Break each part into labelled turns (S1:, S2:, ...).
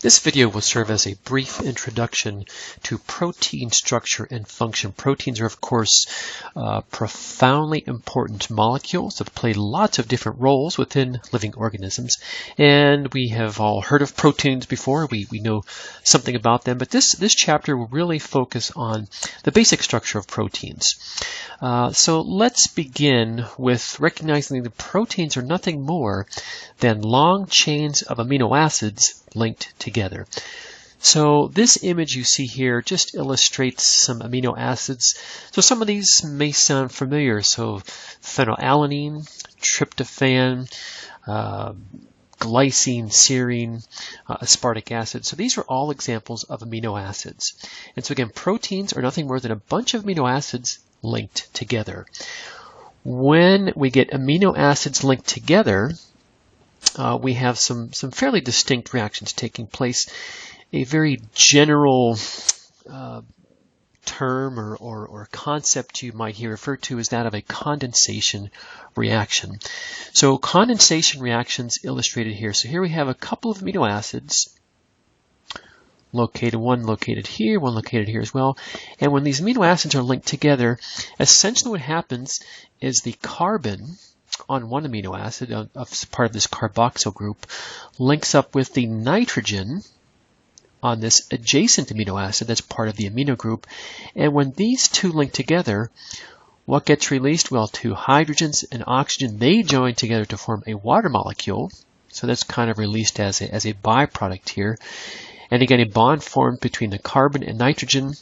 S1: This video will serve as a brief introduction to protein structure and function. Proteins are, of course, profoundly important molecules that play lots of different roles within living organisms. And we have all heard of proteins before. We know something about them. But this chapter will really focus on the basic structure of proteins. So let's begin with recognizing that proteins are nothing more than long chains of amino acids linked together. So this image you see here just illustrates some amino acids. So some of these may sound familiar. So phenylalanine, tryptophan, glycine, serine, aspartic acid. So these are all examples of amino acids. And so again, proteins are nothing more than a bunch of amino acids linked together. When we get amino acids linked together, we have some fairly distinct reactions taking place. A very general term or concept you might hear referred to is that of a condensation reaction. So condensation reactions illustrated here. So here we have a couple of amino acids located, one located here, one located here as well. And when these amino acids are linked together, essentially what happens is the carbon on one amino acid, of part of this carboxyl group, links up with the nitrogen on this adjacent amino acid that's part of the amino group. And when these two link together, what gets released? Well, two hydrogens and oxygen, they join together to form a water molecule. So that's kind of released as a byproduct here. And again, a bond formed between the carbon and nitrogen.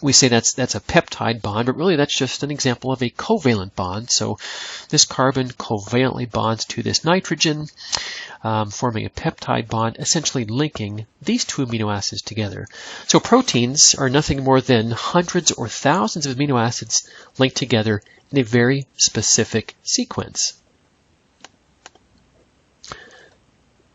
S1: We say that's a peptide bond, but really that's just an example of a covalent bond. So this carbon covalently bonds to this nitrogen, forming a peptide bond, essentially linking these two amino acids together. So proteins are nothing more than hundreds or thousands of amino acids linked together in a very specific sequence.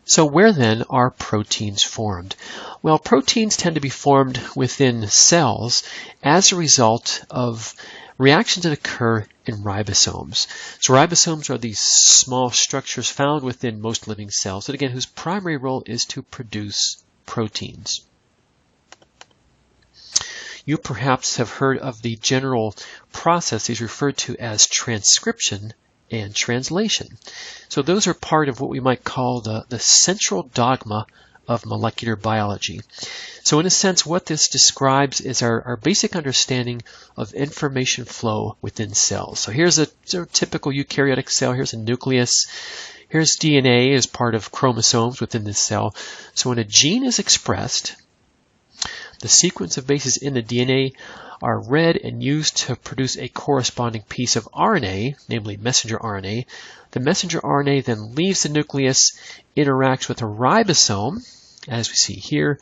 S1: So where then are proteins formed? Well, proteins tend to be formed within cells as a result of reactions that occur in ribosomes. So ribosomes are these small structures found within most living cells, and again, whose primary role is to produce proteins. You perhaps have heard of the general processes referred to as transcription and translation. So those are part of what we might call the central dogma of molecular biology. So in a sense, what this describes is our basic understanding of information flow within cells. So here's a typical eukaryotic cell. Here's a nucleus. Here's DNA as part of chromosomes within this cell. So when a gene is expressed, the sequence of bases in the DNA are read and used to produce a corresponding piece of RNA, namely messenger RNA. The messenger RNA then leaves the nucleus, interacts with a ribosome, as we see here,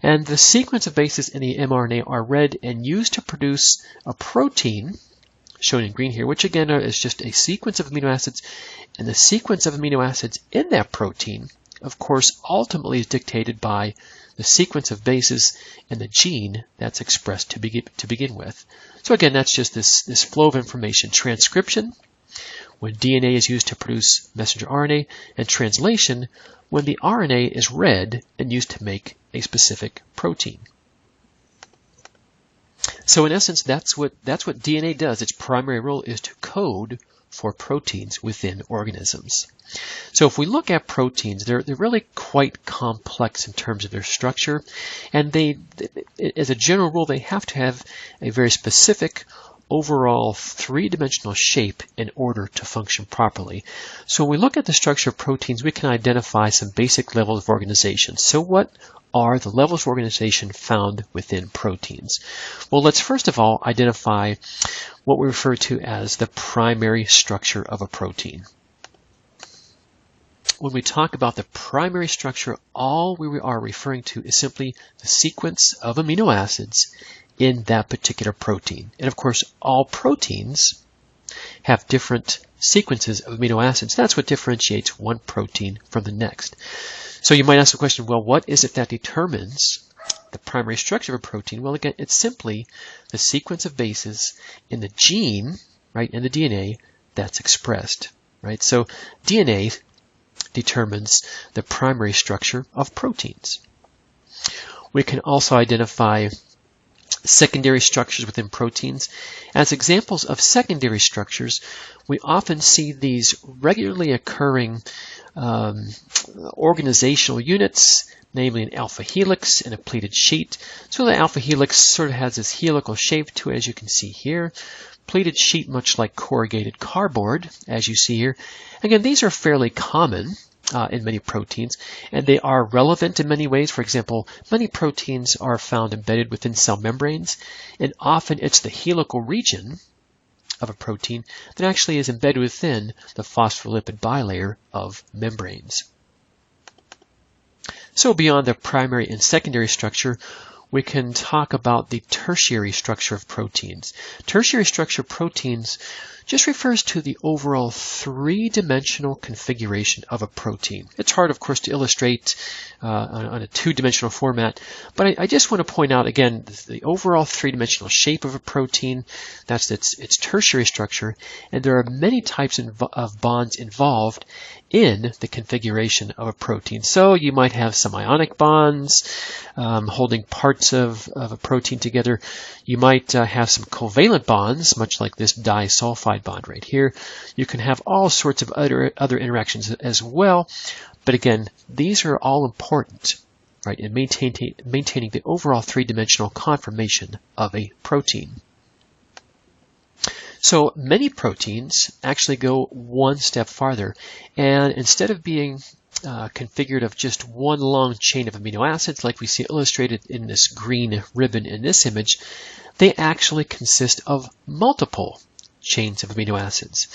S1: and the sequence of bases in the mRNA are read and used to produce a protein, shown in green here, which again is just a sequence of amino acids, and the sequence of amino acids in that protein, of course, ultimately is dictated by the sequence of bases in the gene that's expressed to begin with. So again, that's just this flow of information. Transcription, when DNA is used to produce messenger RNA, and translation, when the RNA is read and used to make a specific protein. So in essence, that's what DNA does. Its primary role is to code for proteins within organisms. So if we look at proteins, they're really quite complex in terms of their structure, and they, as a general rule, they have to have a very specific overall three-dimensional shape in order to function properly. So when we look at the structure of proteins, we can identify some basic levels of organization. So what are the levels of organization found within proteins? Well, let's first of all identify what we refer to as the primary structure of a protein. When we talk about the primary structure, all we are referring to is simply the sequence of amino acids in that particular protein. And of course, all proteins have different sequences of amino acids. That's what differentiates one protein from the next. So you might ask the question, well, what is it that determines the primary structure of a protein? Well, again, it's simply the sequence of bases in the gene, right, in the DNA that's expressed, right? So DNA determines the primary structure of proteins. We can also identify secondary structures within proteins. As examples of secondary structures, we often see these regularly occurring organizational units, namely an alpha helix and a pleated sheet. So the alpha helix sort of has this helical shape to it, as you can see here. Pleated sheet, much like corrugated cardboard, as you see here. Again, these are fairly common in many proteins, and they are relevant in many ways. For example, many proteins are found embedded within cell membranes, and often it's the helical region of a protein that actually is embedded within the phospholipid bilayer of membranes. So beyond the primary and secondary structure, we can talk about the tertiary structure of proteins. Tertiary structure of proteins just refers to the overall three-dimensional configuration of a protein. It's hard, of course, to illustrate on a two-dimensional format, but I just want to point out, again, the overall three-dimensional shape of a protein. That's its tertiary structure, and there are many types of bonds involved in the configuration of a protein. So you might have some ionic bonds holding parts of a protein together. You might have some covalent bonds, much like this disulfide bond right here. You can have all sorts of other interactions as well. But again, these are all important, right, in maintaining the overall three-dimensional conformation of a protein. So many proteins actually go one step farther, and instead of being configured of just one long chain of amino acids like we see illustrated in this green ribbon in this image, they actually consist of multiple chains of amino acids.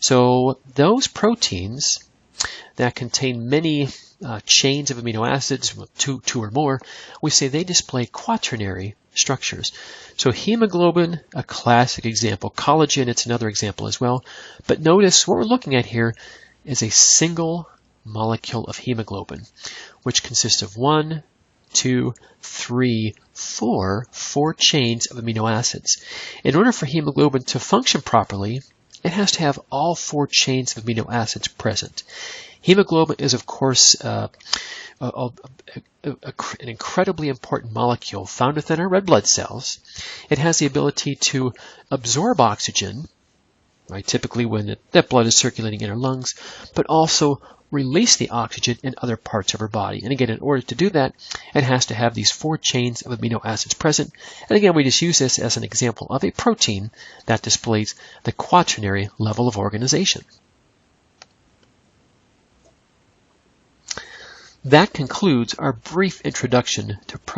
S1: So those proteins that contain many chains of amino acids, two or more, we say they display quaternary structures. So hemoglobin, a classic example. Collagen, it's another example as well. But notice what we're looking at here is a single molecule of hemoglobin, which consists of 1, 2, 3, 4 chains of amino acids. In order for hemoglobin to function properly, it has to have all 4 chains of amino acids present. Hemoglobin is, of course, an incredibly important molecule found within our red blood cells. It has the ability to absorb oxygen, right, typically when that blood is circulating in our lungs, but also release the oxygen in other parts of our body. And again, in order to do that, it has to have these 4 chains of amino acids present. And again, we just use this as an example of a protein that displays the quaternary level of organization. That concludes our brief introduction to proteins.